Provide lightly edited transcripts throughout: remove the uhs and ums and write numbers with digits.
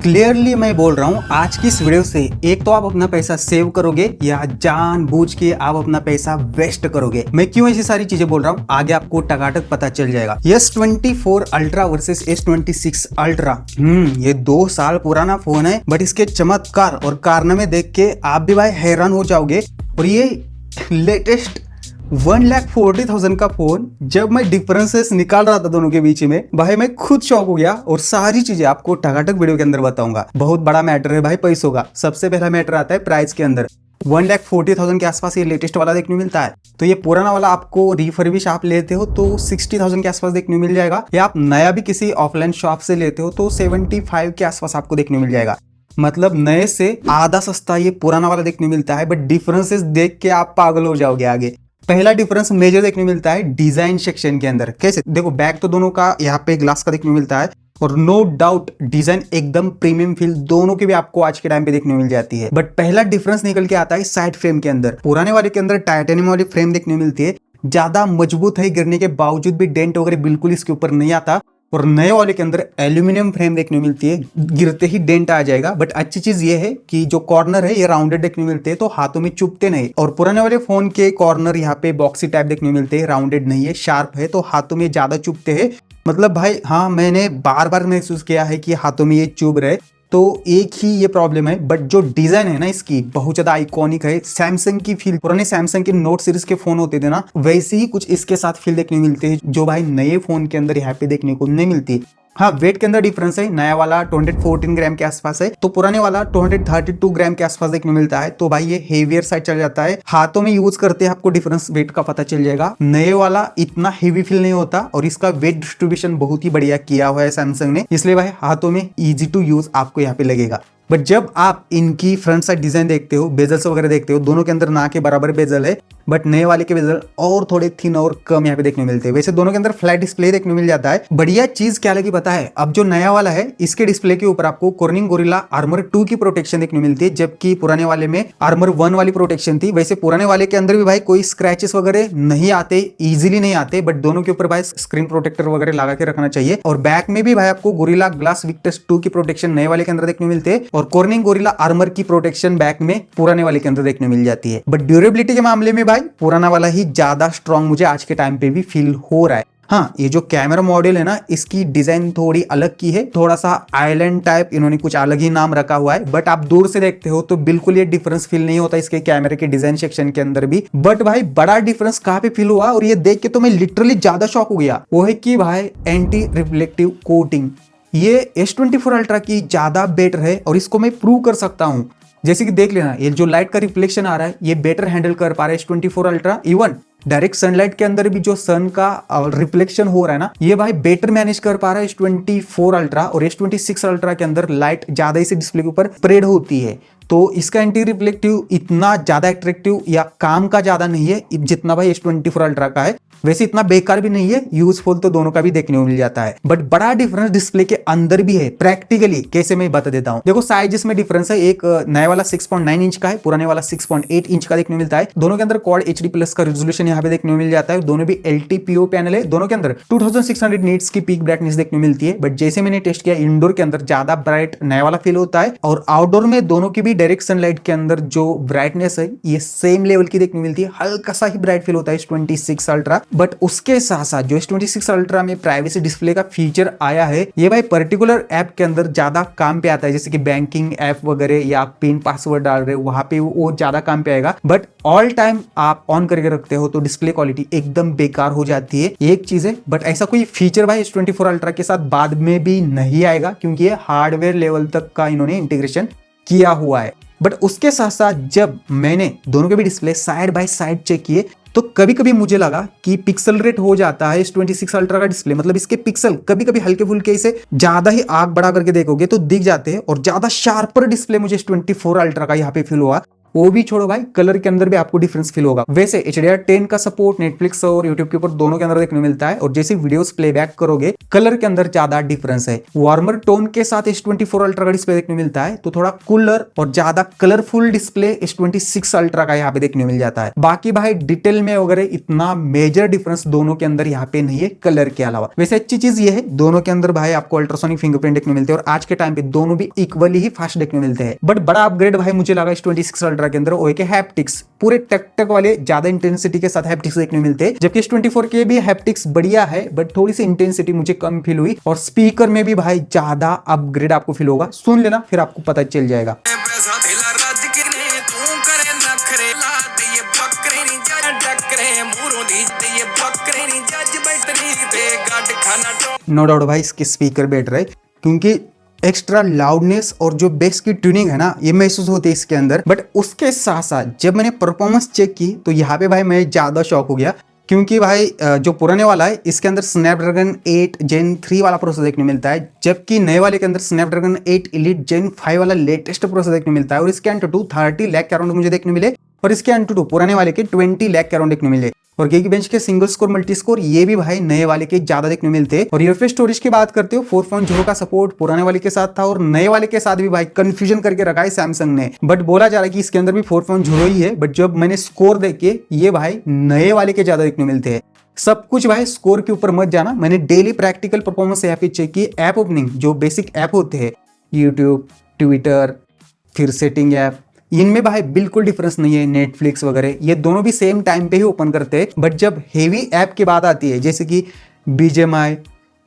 Clearly मैं बोल रहा हूँ आज की इस वीडियो से एक तो आप अपना पैसा सेव करोगे या जानबूझ के आप अपना पैसा वेस्ट करोगे। मैं क्यों ऐसी सारी चीजें बोल रहा हूँ आगे आपको टकाटक पता चल जाएगा। S24 ultra versus S26 ultra ये 2 साल पुराना फोन है, बट इसके चमत्कार और कारनामे देख के आप भी भाई हैरान हो जाओगे। और ये लेटेस्ट 1,40,000 का फोन, जब मैं डिफरेंसेस निकाल रहा था दोनों के बीच में, भाई मैं खुद शॉक हो गया और सारी चीजें आपको टकाटक वीडियो के अंदर बताऊंगा। बहुत बड़ा मैटर है भाई पैसों का। सबसे पहला मैटर आता है प्राइस के अंदर। 1,40,000 के आसपास ये लेटेस्ट वाला देखने को मिलता है। तो ये पुराना वाला आपको रिफर्बिश आप लेते हो तो 60,000 के आसपास देखने को मिल जाएगा, या आप नया भी किसी ऑफलाइन शॉप से लेते हो तो 75 के आसपास आपको देखने को मिल जाएगा। मतलब नए से आधा सस्ता ये पुराना वाला देखने मिलता है। बट डिफरेंसेस देख के आप पागल हो जाओगे। आगे पहला डिफरेंस मेजर देखने मिलता है डिजाइन सेक्शन के अंदर। कैसे देखो, बैक तो दोनों का यहाँ पे ग्लास का देखने मिलता है और नो डाउट डिजाइन एकदम प्रीमियम फील दोनों की भी आपको आज के टाइम पे देखने मिल जाती है। बट पहला डिफरेंस निकल के आता है साइड फ्रेम के अंदर। पुराने वाले के अंदर टाइटेनियम वाली फ्रेम देखने मिलती है, ज्यादा मजबूत है, गिरने के बावजूद भी डेंट वगैरह बिल्कुल इसके ऊपर नहीं आता। और नए वाले के अंदर एल्यूमिनियम फ्रेम देखने मिलती है, गिरते ही डेंट आ जाएगा। बट अच्छी चीज ये है कि जो कॉर्नर है ये राउंडेड देखने मिलते हैं, तो हाथों में चुभते नहीं। और पुराने वाले फोन के कॉर्नर यहाँ पे बॉक्सी टाइप देखने मिलते हैं, राउंडेड नहीं है, शार्प है, तो हाथों में ज्यादा चुभते हैं। मतलब भाई हाँ, मैंने बार बार महसूस किया है कि हाथों में ये चुभ रहे, तो एक ही ये प्रॉब्लम है। बट जो डिजाइन है ना इसकी बहुत ज्यादा आइकॉनिक है। सैमसंग की फील, पुराने सैमसंग के नोट सीरीज के फोन होते थे ना, वैसे ही कुछ इसके साथ फील देखने मिलती है, जो भाई नए फोन के अंदर यहाँ पे देखने को नहीं मिलती। हाँ, वेट के अंदर डिफरेंस है। नया वाला 214 ग्राम के आसपास है, तो पुराने वाला 232 ग्राम के आसपास देखने मिलता है। तो भाई ये हेवियर साइड चल जाता है। हाथों में यूज करते हैं आपको डिफरेंस वेट का पता चल जाएगा। नए वाला इतना हेवी फील नहीं होता और इसका वेट डिस्ट्रीब्यूशन बहुत ही बढ़िया किया हुआ है सैमसंग ने, इसलिए भाई हाथों में इजी टू यूज आपको यहाँ पे लगेगा। बट जब आप इनकी फ्रंट साइड डिजाइन देखते हो, बेजल्स वगैरह देखते हो, दोनों के अंदर ना के बराबर बेजल है, बट नए वाले के बेजल और थोड़े थिन और कम यहाँ पे देखने मिलते हैं। वैसे दोनों के अंदर फ्लैट डिस्प्ले देखने मिल जाता है। बढ़िया चीज क्या लगी पता है, अब जो नया वाला है इसके डिस्प्ले के ऊपर आपको कॉर्निंग गोरिल्ला आर्मर 2 की प्रोटेक्शन देखने मिलती है, जबकि पुराने वाले में आर्मर 1 वाली प्रोटेक्शन थी। वैसे पुराने वाले के अंदर भी भाई कोई स्क्रैचेस वगैरह नहीं आते, इजिली नहीं आते, बट दोनों के ऊपर भाई स्क्रीन प्रोटेक्टर वगैरह लगा के रखना चाहिए। और बैक में भी भाई आपको गोरिल्ला ग्लास विक्टस 2 की प्रोटेक्शन नए वाले के अंदर देखने मिलते हैं, और कॉर्निंग गोरिल्ला आर्मर की प्रोटेक्शन बैक में पुराने वाले के अंदर देखने मिल जाती है। बट ड्यूरेबिलिटी के मामले में भाई पुराना वाला ही ज्यादा स्ट्रॉन्ग मुझे आज के टाइम पे भी फील हो रहा है। हाँ, ये जो कैमरा मॉडल है ना, इसकी डिजाइन थोड़ी अलग की है, थोड़ा सा आइलैंड टाइप, इन्होंने कुछ अलग ही नाम रखा हुआ है। बट आप दूर से देखते हो तो बिल्कुल ये डिफरेंस फील नहीं होता इसके कैमरे के डिजाइन सेक्शन के अंदर भी। बट भाई बड़ा डिफरेंस कहाँ पे फील हुआ, और ये देख के तो मैं लिटरली ज्यादा शॉक हो गया, वो है कि भाई एंटी रिफ्लेक्टिव कोटिंग ये S24 अल्ट्रा की ज्यादा बेटर है, और इसको मैं प्रूव कर सकता हूँ। जैसे कि देख लेना, ये जो लाइट का रिफ्लेक्शन आ रहा है ये बेटर हैंडल कर पा रहा है S24 ultra. Even direct sunlight के अंदर भी जो सन का रिफ्लेक्शन हो रहा है ना, ये भाई बेटर मैनेज कर पा रहा है S24 अल्ट्रा। और S26 अल्ट्रा के अंदर लाइट ज्यादा इसी डिस्प्ले के ऊपर स्प्रेड होती है, तो इसका एंटी रिफ्लेक्टिव इतना ज्यादा अट्रैक्टिव या काम का ज्यादा नहीं है जितना भाई S24 अल्ट्रा का है। वैसे इतना बेकार भी नहीं है, यूजफुल तो दोनों का भी देखने को मिल जाता है। बट बड़ा डिफरेंस डिस्प्ले के अंदर भी है। प्रैक्टिकली कैसे मैं बता देता हूँ। देखो साइज में डिफरेंस है, एक नया वाला 6.9 इंच का है, पुराने वाला 6.8 इंच का देखने को मिलता है। दोनों के अंदर क्वाड HD+ का रेजोल्यूशन यहाँ पे देखने को मिल जाता है। दोनों भी LTPO पैनल है। दोनों के अंदर 2600 नीट्स की पीक ब्राइटनेस देखने को मिलती है। बट जैसे मैंने टेस्ट किया, इंडोर के अंदर ज्यादा ब्राइट नया वाला फील होता है, और आउटडोर में दोनों की भी डायरेक्ट सनलाइट के अंदर जो ब्राइटनेस है ये सेम लेवल की देखने मिलती है। हल्का सा ही ब्राइट फील होता है S26 अल्ट्रा। बट उसके साथ साथ जो S26 अल्ट्रा में प्राइवेसी डिस्प्ले का फीचर आया है, ये भाई पर्टिकुलर ऐप के अंदर ज्यादा काम पे आता है, जैसे कि बैंकिंग ऐप वगैरह या पिन पासवर्ड डाल रहे हो वहां पे वो ज्यादा काम पे आएगा। बट ऑल टाइम आप ऑन करके रखते हो तो डिस्प्ले क्वालिटी एकदम बेकार हो जाती है, एक चीज है। बट ऐसा कोई फीचर भाई S24 अल्ट्रा के साथ बाद में भी नहीं आएगा, क्योंकि ये हार्डवेयर लेवल तक का इन्होंने इंटीग्रेशन किया हुआ है। बट उसके साथ साथ जब मैंने दोनों के भी display side by side check किए, तो कभी कभी मुझे लगा कि पिक्सल रेट हो जाता है S26 अल्ट्रा का डिस्प्ले, मतलब इसके पिक्सल कभी कभी हल्के फुल्के इसे ज्यादा ही आग बढ़ा करके देखोगे तो दिख जाते हैं, और ज्यादा शार्पर डिस्प्ले मुझे S24 अल्ट्रा का यहाँ पे फील हुआ। वो भी छोड़ो भाई, कलर के अंदर भी आपको डिफरेंस फील होगा। वैसे HDR10 का सपोर्ट नेटफ्लिक्स और यूट्यूब के ऊपर दोनों के अंदर देखने मिलता है, और जैसे वीडियोस प्लेबैक करोगे कलर के अंदर ज्यादा डिफरेंस है। वार्मर टोन के साथ S24 अल्ट्रा का डिस्प्ले देखने मिलता है, तो थोड़ा कूलर और ज्यादा कलरफुल डिस्प्ले S26 अल्ट्रा का यहाँ पे देखने मिल जाता है। बाकी भाई डिटेल में वगैरह इतना मेजर डिफरेंस दोनों के अंदर यहाँ पे नहीं है कलर के अलावा। वैसे अच्छी चीज ये है दोनों के अंदर भाई आपको अल्ट्रासोनिक फिंगरप्रिंट देखने मिलते हैं, और आज के टाइम पे दोनों भी इक्वली ही फास्ट देखने मिलते हैं। बट बड़ा अपग्रेड भाई मुझे लगा S26 अल्ट्रा के अंदर वो है हैप्टिक्स, पूरे टक टक वाले ज्यादा इंटेंसिटी के साथ हैप्टिक्स देखने मिलते हैं, जबकि S24 के भी हैप्टिक्स बढ़िया है, बट थोड़ी सी इंटेंसिटी मुझे कम फील हुई। और स्पीकर में भी भाई ज्यादा अपग्रेड आपको फील होगा, सुन लेना फिर आपको पता चल जाएगा। नो डाउट भाई इसके स्पीकर बेटर है, क्योंकि एक्स्ट्रा लाउडनेस और जो बेस की ट्यूनिंग है ना ये महसूस होती है इसके अंदर। बट उसके साथ साथ जब मैंने परफॉर्मेंस चेक की तो यहाँ पे भाई मैं ज्यादा शॉक हो गया, क्योंकि भाई जो पुराने वाला है इसके अंदर स्नैपड्रैगन 8 Gen 3 वाला प्रोसेसर देखने मिलता है, जबकि नए वाले के अंदर स्नैपड्रैगन 8 Elite Gen 5 वाला लेटेस्ट प्रोसेसर देखने मिलता है। और इसके Antutu 30 लाख के अराउंड मुझे देखने मिले, और इसके Antutu पुराने वाले के 20 लाख के अराउंड देखने मिले। और Geekbench के सिंगल स्कोर मल्टी स्कोर ये भी भाई नए वाले के ज्यादा देखने मिलते हैं। और यूएफएस स्टोरेज की बात करते हो 4.0 का सपोर्ट पुराने वाले के साथ था, और नए वाले के साथ भी भाई कंफ्यूजन करके रखा है सैमसंग ने, बट बोला जा रहा है कि इसके अंदर भी 4.0 ही है। बट जब मैंने स्कोर देखे ये भाई नए वाले के ज्यादा देखने मिलते हैं। सब कुछ भाई स्कोर के ऊपर मत जाना, मैंने डेली प्रैक्टिकल परफॉर्मेंस यहाँ पे चेक की। ऐप ओपनिंग जो बेसिक ऐप होते हैं यूट्यूब, ट्विटर, फिर सेटिंग ऐप, इनमें भाई बिल्कुल डिफरेंस नहीं है। नेटफ्लिक्स वगैरह ये दोनों भी सेम टाइम पे ही ओपन करते हैं, बट जब हेवी ऐप की बात आती है जैसे कि BGMI,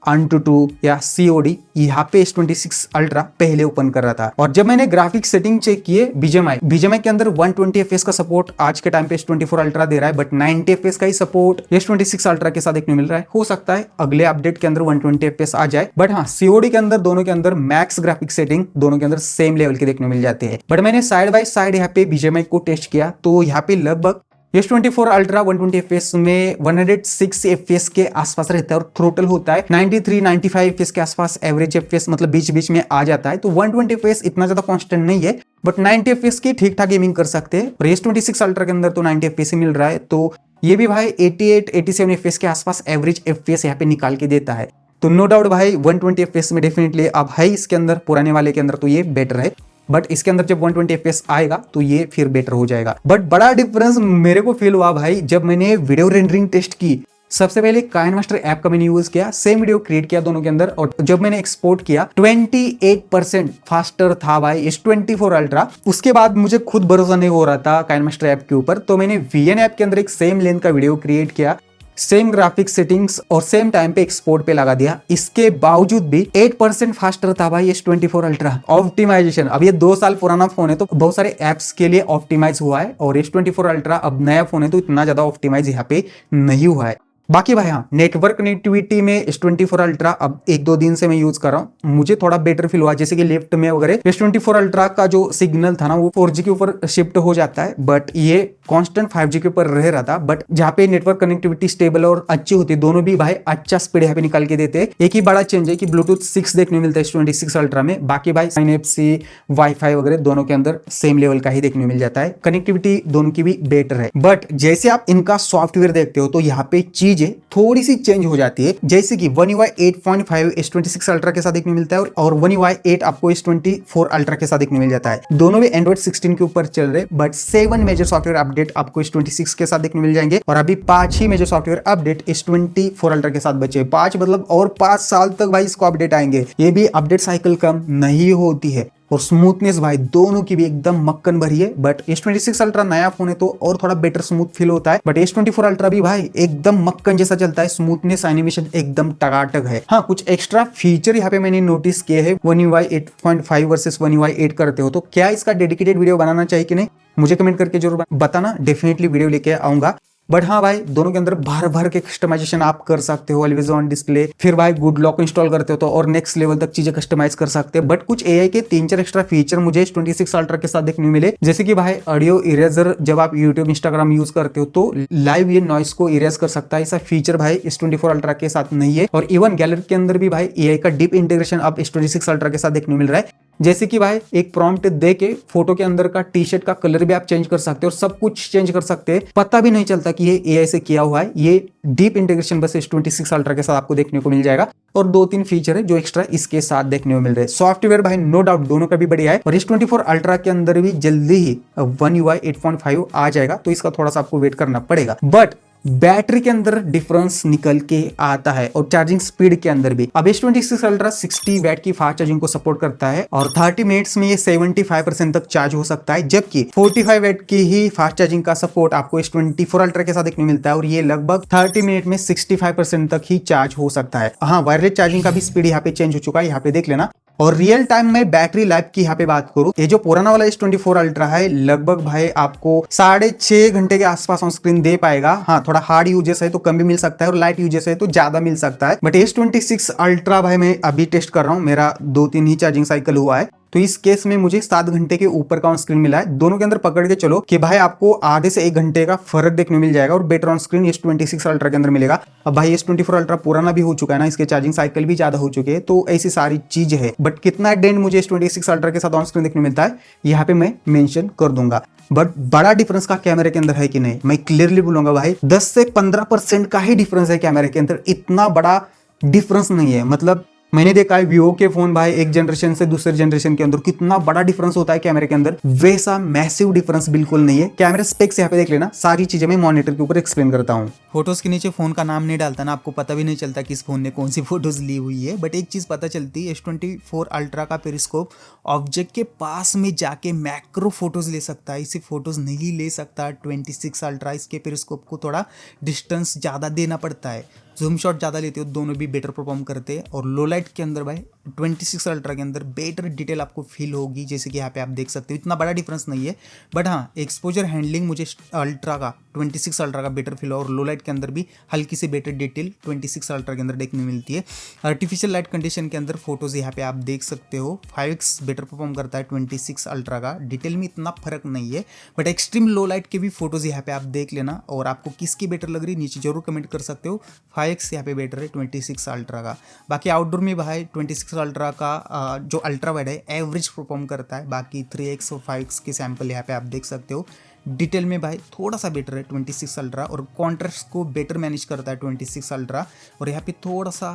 Antutu या COD, यहाँ पे S26 अल्ट्रा पहले ओपन कर रहा था। और जब मैंने ग्राफिक सेटिंग चेक किए BGMI के अंदर 120 FPS का सपोर्ट आज के टाइम पे S24 अल्ट्रा दे रहा है, बट 90 FPS का ही सपोर्ट S26 अल्ट्रा के साथ देखने मिल रहा है। हो सकता है अगले अपडेट के अंदर 120 FPS आ जाए, बट हाँ COD के अंदर दोनों के अंदर मैक्स ग्राफिक सेटिंग दोनों के अंदर सेम लेवल के देखने मिल जाते हैं। बट मैंने साइड बाय साइड यहाँ पे BGMI को टेस्ट किया तो यहाँ पे लगभग S24 अल्ट्रा 120 FPS में 106 FPS के आसपास रहता है, और थ्रोटल होता है 93-95 FPS के आसपास। एवरेज FPS मतलब बीच बीच में आ जाता है, तो 120 FPS इतना ज्यादा कांस्टेंट नहीं है, बट 90 FPS की ठीक ठाक गेमिंग कर सकते हैं। और S26 अल्ट्रा के अंदर तो 90 FPS ही मिल रहा है, तो ये भी भाई 88-87 FPS के आसपास एवरेज FPS यहाँ पे निकाल के देता है। तो नो डाउट भाई 120 FPS में डेफिनेटली अब है इसके अंदर, पुराने वाले के अंदर तो ये बेटर है, बट इसके अंदर जब 120 FPS आएगा तो ये फिर बेटर हो जाएगा। बट बड़ा डिफरेंस मेरे को फील हुआ भाई जब मैंने वीडियो रेंडरिंग टेस्ट की। सबसे पहले काइनमास्टर ऐप का मैंने यूज किया, सेम वीडियो क्रिएट किया दोनों के अंदर, और जब मैंने एक्सपोर्ट किया 28% फास्टर था भाई S24 अल्ट्रा। उसके बाद मुझे खुद भरोसा नहीं हो रहा था काइनमास्टर ऐप के ऊपर, तो मैंने VN ऐप के अंदर एक सेम लेंथ का वीडियो क्रिएट किया, सेम ग्राफिक सेटिंग्स और सेम टाइम पे एक्सपोर्ट पे लगा दिया। इसके बावजूद भी 8% फास्टर था भाई S24 अल्ट्रा। ऑप्टिमाइजेशन, अब ये 2 साल पुराना फोन है तो बहुत सारे एप्स के लिए ऑप्टिमाइज हुआ है, और S24 अल्ट्रा अब नया फोन है तो इतना ज्यादा ऑप्टिमाइज यहाँ पे नहीं हुआ है। बाकी भाई हाँ नेटवर्क कनेक्टिविटी में S24 अल्ट्रा अब 1-2 दिन से मैं यूज कर रहा हूँ, मुझे थोड़ा बेटर फील हुआ। जैसे कि लिफ्ट में वगैरह S24 अल्ट्रा का जो सिग्नल था ना वो 4G के ऊपर शिफ्ट हो जाता है, बट ये कांस्टेंट 5G के ऊपर रह रहा था। बट जहाँ पे नेटवर्क कनेक्टिविटी स्टेबल और अच्छी होती है, दोनों भी भाई अच्छा स्पीड यहाँ पे निकाल के देते हैं। एक ही बड़ा चेंज है कि ब्लूटूथ 6 देखने मिलता है S26 अल्ट्रा में, बाकी भाई NFC, वाईफाई वगैरह दोनों के अंदर सेम लेवल का ही देखने मिल जाता है। कनेक्टिविटी दोनों की भी बेटर है, बट जैसे आप इनका सॉफ्टवेयर देखते हो तो यहाँ पे चीजें थोड़ी सी चेंज हो जाती है। जैसे कि One UI 8.5 S26 अल्ट्रा के साथ देखने मिलता है, और One UI 8 आपको S24 अल्ट्रा के साथ देखने मिल जाता है। दोनों भी Android 16 के ऊपर चल रहे, बट 7 मेजर सॉफ्टवेयर अपडेट आपको S26 के साथ देखने मिल जाएंगे, और अभी 5 ही major software update S24 ultra के साथ बचे। 5 मतलब और 5 साल तक भाई इसको अपडेट आएंगे। ये भी अपडेट साइकिल कम नहीं होती है, और स्मूथनेस भाई दोनों की भी एकदम मक्खन भरी है। बट S26 अल्ट्रा नया फोन है तो और थोड़ा बेटर स्मूथ फील होता है, बट S24 अल्ट्रा भी भाई एकदम मक्खन जैसा चलता है। स्मूथनेस, एनिमेशन एकदम टकाटक है। हाँ कुछ एक्स्ट्रा फीचर यहाँ पे मैंने नोटिस किए हैं। One UI 8.5 versus One UI 8 करते हो तो क्या इसका डेडिकेटेड वीडियो बनाना चाहिए कि नहीं, मुझे कमेंट करके जरूर बताना, डेफिनेटली वीडियो लेके आऊंगा। बट हाँ भाई दोनों के अंदर भर भर के कस्टमाइजेशन आप कर सकते हो, ऑलवेज ऑन डिस्प्ले, फिर भाई गुड लॉक इंस्टॉल करते हो तो और नेक्स्ट लेवल तक चीजें कस्टमाइज कर सकते हैं। बट कुछ AI के 3-4 एक्स्ट्रा फीचर मुझे S26 अल्ट्रा के साथ देखने मिले, जैसे कि भाई ऑडियो इरेजर, जब आप यूट्यूब इंस्टाग्राम यूज करते हो तो लाइव ये नॉइस को इरेज कर सकता है। ऐसा फीचर भाई S24 अल्ट्रा के साथ नहीं है। और इवन गैलरी के अंदर भी भाई AI का डीप इंटीग्रेशन अब S26 अल्ट्रा के साथ देखने मिल रहा है। जैसे कि भाई एक प्रॉम्प्ट दे के फोटो के अंदर का टी शर्ट का कलर भी आप चेंज कर सकते हो और सब कुछ चेंज कर सकते हैं, पता भी नहीं चलता कि ये एआई से किया हुआ है। ये डीप इंटीग्रेशन बस S26 अल्ट्रा के साथ आपको देखने को मिल जाएगा और 2-3 फीचर है जो एक्स्ट्रा इसके साथ देखने को मिल रहे हैं। सॉफ्टवेयर भाई नो डाउट दोनों का भी बढ़िया है और S24 अल्ट्रा के अंदर भी जल्दी ही One UI 8.5 आ जाएगा, तो इसका थोड़ा सा आपको वेट करना पड़ेगा। बट बैटरी के अंदर डिफरेंस निकल के आता है और चार्जिंग स्पीड के अंदर भी। अब S26 अल्ट्रा 60 वैट की फास्ट चार्जिंग को सपोर्ट करता है और 30 मिनट्स में ये 75% तक चार्ज हो सकता है, जबकि 45 वैट की ही फास्ट चार्जिंग का सपोर्ट आपको S24 अल्ट्रा के साथ देखने मिलता है और ये लगभग 30 मिनट में 65% तक ही चार्ज हो सकता है। हाँ, वायरलेस चार्जिंग का भी स्पीड यहाँ पे चेंज हो चुका है, यहाँ पे देख लेना। और रियल टाइम में बैटरी लाइफ की यहाँ पे बात करूं, ये जो पुराना वाला S24 अल्ट्रा है लगभग भाई आपको 6.5 घंटे के आसपास ऑन स्क्रीन दे पाएगा। हाँ, थोड़ा हार्ड यूजेस है तो कम भी मिल सकता है और लाइट यूजेस है तो ज्यादा मिल सकता है। बट S26 अल्ट्रा भाई मैं अभी टेस्ट कर रहा हूँ, मेरा 2-3 ही चार्जिंग साइकिल हुआ है, तो इस केस में मुझे 7 घंटे के ऊपर का ऑन स्क्रीन मिला है। दोनों के अंदर पकड़ के चलो कि भाई आपको आधे से 1 घंटे का फर्क देखने मिल जाएगा और better on screen S26 ultra के अंदर मिलेगा। अब भाई S24 अल्ट्रा पुराना भी हो चुका है ना, इसके चार्जिंग साइकिल भी ज्यादा हो चुके हैं, तो ऐसी सारी चीज है। बट कितना डेंट मुझे S26 अल्ट्रा के साथ ऑन स्क्रीन देखने मिलता है यहाँ पे मैं मेंशन कर दूंगा। बट बड़ा डिफरेंस का कैमरे के अंदर है कि नहीं, मैं क्लियरली बोलूंगा भाई 10 से 15% का ही डिफरेंस है कैमरे के अंदर, इतना बड़ा डिफरेंस नहीं है। मतलब मैंने देखा है वीवो के फोन भाई एक जनरेशन से दूसरे जनरेशन के अंदर कितना बड़ा डिफरेंस होता है कैमरे के अंदर, वैसा मैसिव डिफरेंस बिल्कुल नहीं है। कैमरा स्पेक्स यहाँ पे देख लेना, सारी चीजें मैं मॉनिटर के ऊपर एक्सप्लेन करता हूँ। फोटोज के नीचे फोन का नाम नहीं डालता ना, आपको पता भी नहीं चलता कि इस फोन ने कौन सी फोटोज ली हुई है। बट एक चीज पता चलती है, S24 अल्ट्रा का पेरिस्कोप ऑब्जेक्ट के पास में जाके मैक्रो फोटोज ले सकता है, इसे फोटोज नहीं ले सकता 26 अल्ट्रा। इसके पेरिस्कोप को थोड़ा डिस्टेंस ज्यादा देना पड़ता है, जूम शॉट ज़्यादा लेते हो, दोनों भी बेटर परफॉर्म करते हैं। और लो लाइट के अंदर भाई 26 अल्ट्रा के अंदर बेटर डिटेल आपको फील होगी, जैसे कि यहाँ पे आप देख सकते हो। इतना बड़ा डिफरेंस नहीं है, बट हाँ एक्सपोजर हैंडलिंग मुझे अल्ट्रा का 26 अल्ट्रा का बेटर फील हो और लो लाइट के अंदर भी हल्की सी बेटर डिटेल 26 अल्ट्रा के अंदर देखने मिलती है। आर्टिफिशियल लाइट कंडीशन के अंदर फोटोज यहाँ पे आप देख सकते हो 5x बेटर परफॉर्म करता है 26 अल्ट्रा का, डिटेल में इतना फर्क नहीं है। बट एक्सट्रीम लो लाइट के भी फोटोज यहाँ पे आप देख लेना और आपको किसकी बेटर लग रही है नीचे जरूर कमेंट कर सकते हो। 5x यहाँ पे बेटर है 26 अल्ट्रा का। बाकी आउटडोर में भाई 26 अल्ट्रा का जो अल्ट्रा वाइड है एवरेज परफॉर्म करता है, बाकी 3x और 5x के सैंपल यहाँ पे आप देख सकते हो। डिटेल में भाई थोड़ा सा बेटर है 26 अल्ट्रा और कॉन्ट्रास्ट को बेटर मैनेज करता है 26 अल्ट्रा। और यहाँ पे थोड़ा सा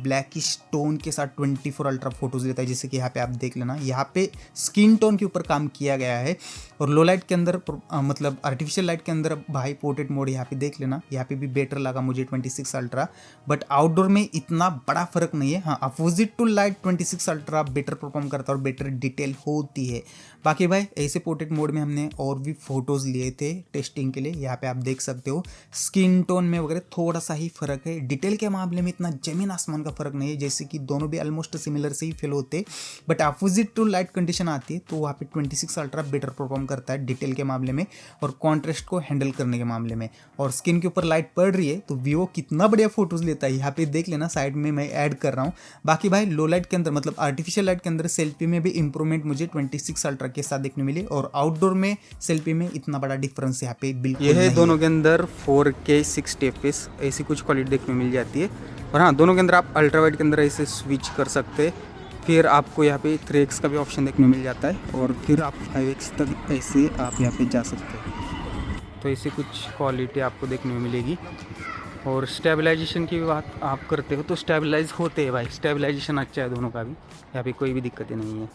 ब्लैकिश टोन के साथ 24 अल्ट्रा फोटोज लेता है, जैसे कि यहाँ पे आप देख लेना। यहाँ पे स्किन टोन के ऊपर काम किया गया है। और लो लाइट के अंदर मतलब आर्टिफिशियल लाइट के अंदर भाई पोर्ट्रेट मोड यहाँ पे देख लेना, यहाँ पे भी बेटर लगा मुझे 26 अल्ट्रा। बट आउटडोर में इतना बड़ा फर्क नहीं है। हाँ, opposite to light 26 ultra better perform करता है और बेटर डिटेल होती है। बाकी भाई ऐसे पोर्ट्रेट मोड में हमने और भी फोटोज लिए थे टेस्टिंग के लिए, यहाँ पे आप देख सकते हो। स्किन टोन में वगैरह थोड़ा सा ही फर्क है, डिटेल के मामले में इतना जमीन आसमान का फर्क नहीं है, जैसे कि दोनों भी ऑलमोस्ट सिमिलर से ही फील होते। But opposite to light condition आती है तो वहाँ पे 26 अल्ट्रा बेटर परफॉर्म करता है डिटेल के मामले में और कॉन्ट्रास्ट को हैंडल करने के मामले में। और स्किन के ऊपर लाइट पड़ रही है तो वीवो कितना बढ़िया फोटोज लेता है, यहाँ पे देख लेना, साइड में मैं ऐड कर रहा हूँ। बाकी भाई लो लाइट के अंदर मतलब आर्टिफिशियल लाइट के अंदर सेल्फी में भी इंप्रूवमेंट मुझे 26 अल्ट्रा के साथ देखने मिली और आउटडोर में सेल्फी में इतना बड़ा डिफरेंस यहाँ पे बिल्कुल ये है। दोनों के अंदर 4K 60 FPS ऐसी कुछ क्वालिटी देखने मिल जाती है। और हाँ, दोनों के अंदर आप अल्ट्रा वाइड के अंदर ऐसे स्विच कर सकते हैं, फिर आपको यहाँ पे 3x का भी ऑप्शन देखने मिल जाता है और फिर आप 5x तक ऐसे आप यहाँ पे जा सकते हैं। तो ऐसे कुछ क्वालिटी आपको देखने में मिलेगी। और स्टेबलाइजेशन की बात आप करते हो तो स्टेबलाइज होते हैं भाई, स्टेबलाइजेशन अच्छा है दोनों का भी, यहाँ पे कोई भी दिक्कत नहीं है।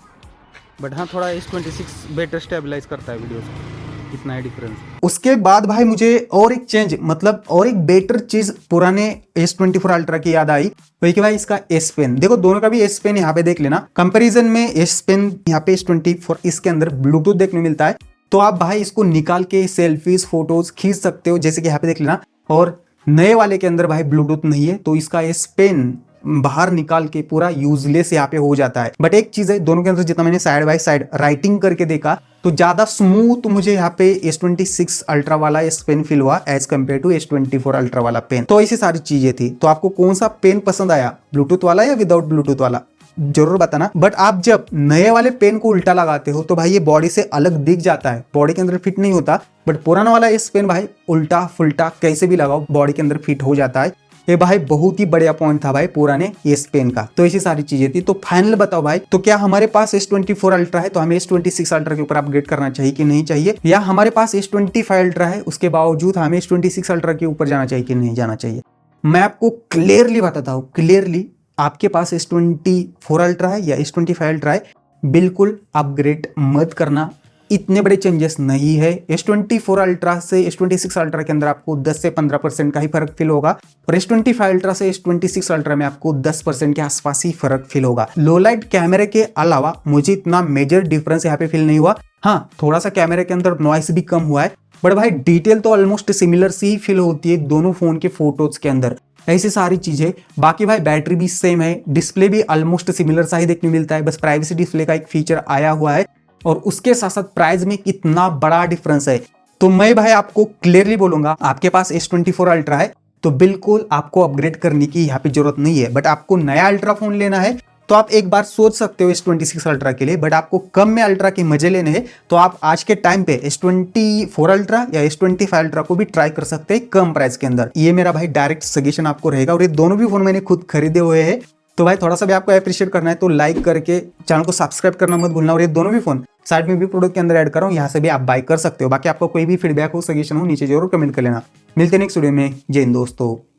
बट हाँ, थोड़ा S26 बेटर स्टेबलाइज करता है वीडियोस को, इतना है डिफरेंस। उसके बाद भाई मुझे और एक चेंज मतलब और एक बेटर चीज पुराने S24 अल्ट्रा की याद आई, वही कि भाई इसका S पेन देखो, दोनों का भी S पेन यहाँ पे देख लेना। कंपैरिजन में S पेन यहाँ पे S24 इसके अंदर ब्लूटूथ देखने मिलता है, तो आप भाई इसको निकाल के सेल्फीज फोटोज खींच सकते हो, जैसे कि यहाँ पे देख लेना। और नए वाले के अंदर भाई ब्लूटूथ नहीं है तो इसका S पेन बाहर निकाल के पूरा यूजलेस यहाँ पे हो जाता है। बट एक चीज है, दोनों के अंदर जितना मैंने साइड बाय साइड राइटिंग करके देखा तो ज्यादा स्मूथ मुझे यहाँ पे S26 अल्ट्रा वाला S पेन फील हुआ as compare to S24 ultra वाला पेन। तो ऐसी सारी चीजें थी। तो आपको कौन सा पेन पसंद आया, ब्लूटूथ वाला या विदाउट ब्लूटूथ वाला, जरूर बताना। बट आप जब नए वाले पेन को उल्टा लगाते हो तो भाई ये बॉडी से अलग दिख जाता है, बॉडी के अंदर फिट नहीं होता। बट पुराना वाला S पेन भाई उल्टा फुल्टा कैसे भी लगाओ बॉडी के अंदर फिट हो जाता है। ये भाई बहुत ही बढ़िया पॉइंट था भाई पुराने एस पेन का। तो ऐसी सारी चीजें थी। तो फाइनल बताओ भाई, तो क्या हमारे पास S24 अल्ट्रा है तो हमें S26 अल्ट्रा के ऊपर अपग्रेड करना चाहिए कि नहीं चाहिए, या हमारे पास S25 अल्ट्रा है उसके बावजूद हमें S26 अल्ट्रा के ऊपर जाना चाहिए कि नहीं जाना चाहिए। मैं आपको क्लियरली बताता हूँ, क्लियरली आपके पास S24 अल्ट्रा है या S25 अल्ट्रा है, बिल्कुल अपग्रेड मत करना। इतने बड़े चेंजेस नहीं है। S24 अल्ट्रा से S26 अल्ट्रा के अंदर आपको 10 से 15% का ही फर्क फील होगा, और S25 अल्ट्रा से S26 अल्ट्रा में आपको 10% के आसपास ही फर्क फील होगा। लो लाइट कैमरे के अलावा मुझे इतना मेजर डिफरेंस यहाँ पे फील नहीं हुआ। हाँ, थोड़ा सा कैमरे के अंदर नॉइस भी कम हुआ है, बट भाई डिटेल तो ऑलमोस्ट सिमिलर सी फील होती है दोनों फोन के फोटोज के अंदर। ऐसी सारी चीजें। बाकी भाई बैटरी भी सेम है, डिस्प्ले भी ऑलमोस्ट सिमिलर सा ही देखने मिलता है, बस प्राइवेसी डिस्प्ले का एक फीचर आया हुआ है, और उसके साथ साथ प्राइस में कितना बड़ा डिफरेंस है। तो मैं भाई आपको क्लियरली बोलूंगा, आपके पास S24 अल्ट्रा है तो बिल्कुल आपको अपग्रेड करने की यहाँ पे जरूरत नहीं है। बट आपको नया अल्ट्रा फोन लेना है तो आप एक बार सोच सकते हो S26 अल्ट्रा के लिए। बट आपको कम में अल्ट्रा के मजे लेने हैं तो आप आज के टाइम पे S24 अल्ट्रा या S25 अल्ट्रा को भी ट्राई कर सकते हैं कम प्राइस के अंदर। ये मेरा भाई डायरेक्ट सजेशन आपको रहेगा, और ये दोनों भी फोन मैंने खुद खरीदे हुए हैं। तो भाई थोड़ा सा भी आपको अप्रिशिएट करना है तो लाइक करके चैनल को सब्सक्राइब करना मत भूलना। और ये दोनों भी फोन साइड में भी प्रोडक्ट के अंदर ऐड कर रहा हूँ, यहाँ से भी आप बाय कर सकते हो। बाकी आपको कोई भी फीडबैक हो, सजेशन हो, नीचे जरूर कमेंट कर लेना। मिलते हैं नेक्स्ट वीडियो में। जय हिंद दोस्तों।